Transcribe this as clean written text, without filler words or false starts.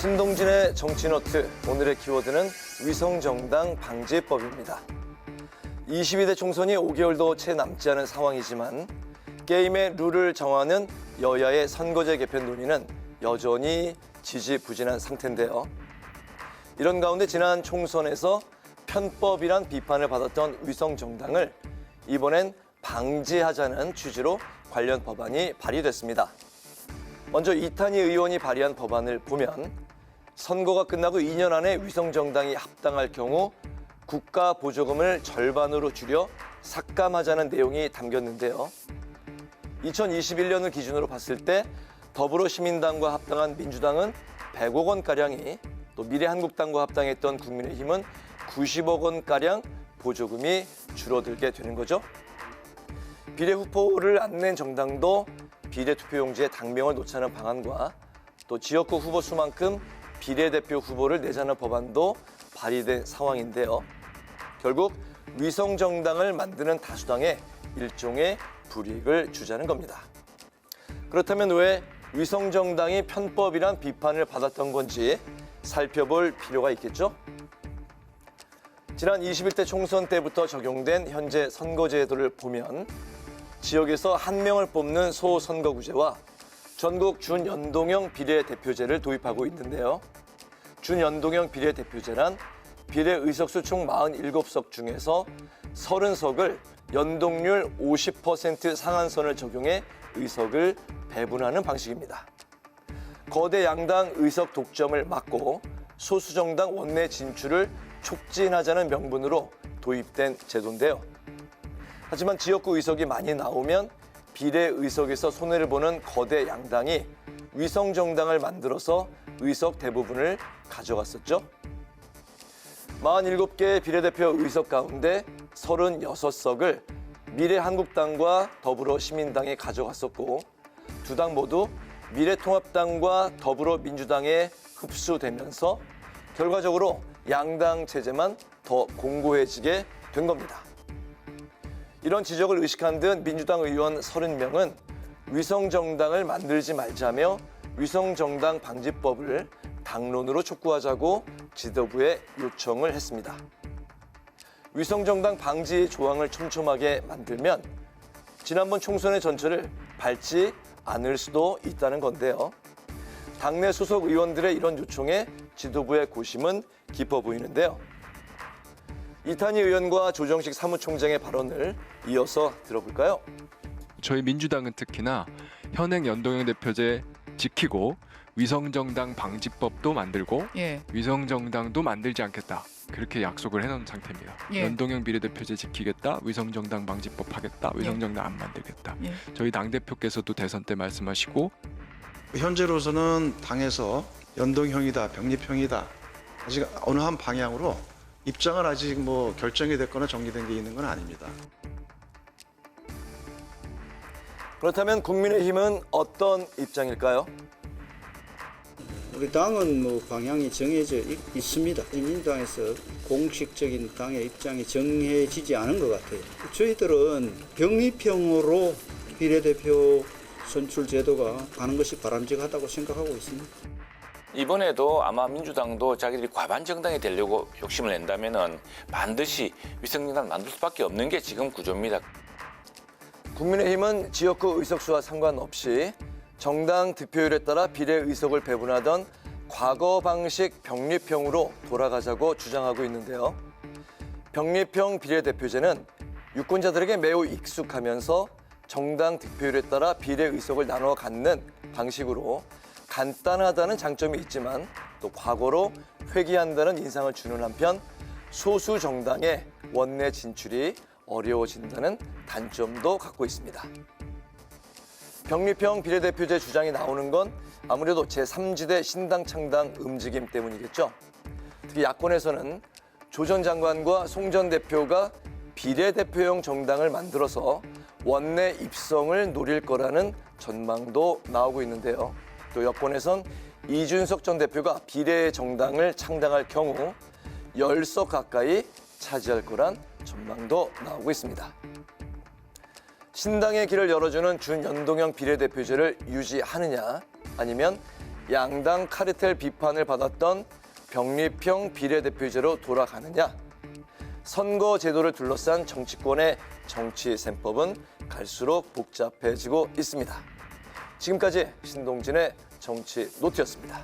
신동진의 정치노트, 오늘의 키워드는 위성정당 방지법입니다. 22대 총선이 5개월도 채 남지 않은 상황이지만 게임의 룰을 정하는 여야의 선거제 개편 논의는 여전히 지지부진한 상태인데요. 이런 가운데 지난 총선에서 편법이란 비판을 받았던 위성정당을 이번엔 방지하자는 취지로 관련 법안이 발의됐습니다. 먼저 이탄희 의원이 발의한 법안을 보면 선거가 끝나고 2년 안에 위성정당이 합당할 경우 국가 보조금을 절반으로 줄여 삭감하자는 내용이 담겼는데요. 2021년을 기준으로 봤을 때 더불어시민당과 합당한 민주당은 100억 원가량이, 또 미래한국당과 합당했던 국민의힘은 90억 원가량 보조금이 줄어들게 되는 거죠. 비례 후보를 안 낸 정당도 비례투표용지에 당명을 놓자는 방안과 또 지역구 후보 수만큼 비례대표 후보를 내자는 법안도 발의된 상황인데요. 결국 위성정당을 만드는 다수당에 일종의 불이익을 주자는 겁니다. 그렇다면 왜 위성정당이 편법이란 비판을 받았던 건지 살펴볼 필요가 있겠죠? 지난 21대 총선 때부터 적용된 현재 선거제도를 보면 지역에서 한 명을 뽑는 소선거구제와 전국 준연동형 비례대표제를 도입하고 있는데요. 준연동형 비례대표제란 비례 의석수 총 47석 중에서 30석을 연동률 50% 상한선을 적용해 의석을 배분하는 방식입니다. 거대 양당 의석 독점을 막고 소수정당 원내 진출을 촉진하자는 명분으로 도입된 제도인데요. 하지만 지역구 의석이 많이 나오면 비례 의석에서 손해를 보는 거대 양당이 위성정당을 만들어서 의석 대부분을 가져갔었죠. 47개의 비례대표 의석 가운데 36석을 미래한국당과 더불어시민당이 가져갔었고 두 당 모두 미래통합당과 더불어민주당에 흡수되면서 결과적으로 양당 체제만 더 공고해지게 된 겁니다. 이런 지적을 의식한 듯 민주당 의원 30명은 위성정당을 만들지 말자며 위성정당 방지법을 당론으로 촉구하자고 지도부에 요청을 했습니다. 위성정당 방지 조항을 촘촘하게 만들면 지난번 총선의 전철을 밟지 않을 수도 있다는 건데요. 당내 소속 의원들의 이런 요청에 지도부의 고심은 깊어 보이는데요. 이탄희 의원과 조정식 사무총장의 발언을 이어서 들어볼까요? 저희 민주당은 특히나 현행 연동형 대표제 지키고 위성정당 방지법도 만들고 위성정당도 만들지 않겠다. 그렇게 약속을 해놓은 상태입니다. 연동형 비례대표제 지키겠다. 위성정당 방지법 하겠다. 위성정당 안 만들겠다. 저희 당대표께서도 대선 때 말씀하시고 현재로서는 당에서 연동형이다, 병립형이다. 아직 어느 한 방향으로 입장은 아직 결정이 됐거나 정리된 게 있는 건 아닙니다. 그렇다면 국민의힘은 어떤 입장일까요? 우리 당은 방향이 정해져 있습니다. 민주당에서 공식적인 당의 입장이 정해지지 않은 것 같아요. 저희들은 병립형으로 비례대표 선출 제도가 가는 것이 바람직하다고 생각하고 있습니다. 이번에도 아마 민주당도 자기들이 과반 정당이 되려고 욕심을 낸다면은 반드시 위성정당을 만들 수밖에 없는 게 지금 구조입니다. 국민의힘은 지역구 의석수와 상관없이 정당 득표율에 따라 비례 의석을 배분하던 과거 방식 병립형으로 돌아가자고 주장하고 있는데요. 병립형 비례대표제는 유권자들에게 매우 익숙하면서 정당 득표율에 따라 비례 의석을 나눠 갖는 방식으로 간단하다는 장점이 있지만 또 과거로 회귀한다는 인상을 주는 한편 소수 정당의 원내 진출이 어려워진다는 단점도 갖고 있습니다. 병립형 비례대표제 주장이 나오는 건 아무래도 제3지대 신당 창당 움직임 때문이겠죠. 특히 야권에서는 조 전 장관과 송 전 대표가 비례대표형 정당을 만들어서 원내 입성을 노릴 거라는 전망도 나오고 있는데요. 또 여권에선 이준석 전 대표가 비례 정당을 창당할 경우 10석 가까이 차지할 거란 전망도 나오고 있습니다. 신당의 길을 열어주는 준연동형 비례대표제를 유지하느냐 아니면 양당 카르텔 비판을 받았던 병립형 비례대표제로 돌아가느냐? 선거 제도를 둘러싼 정치권의 정치 셈법은 갈수록 복잡해지고 있습니다. 지금까지 신동진의 정치 노트였습니다.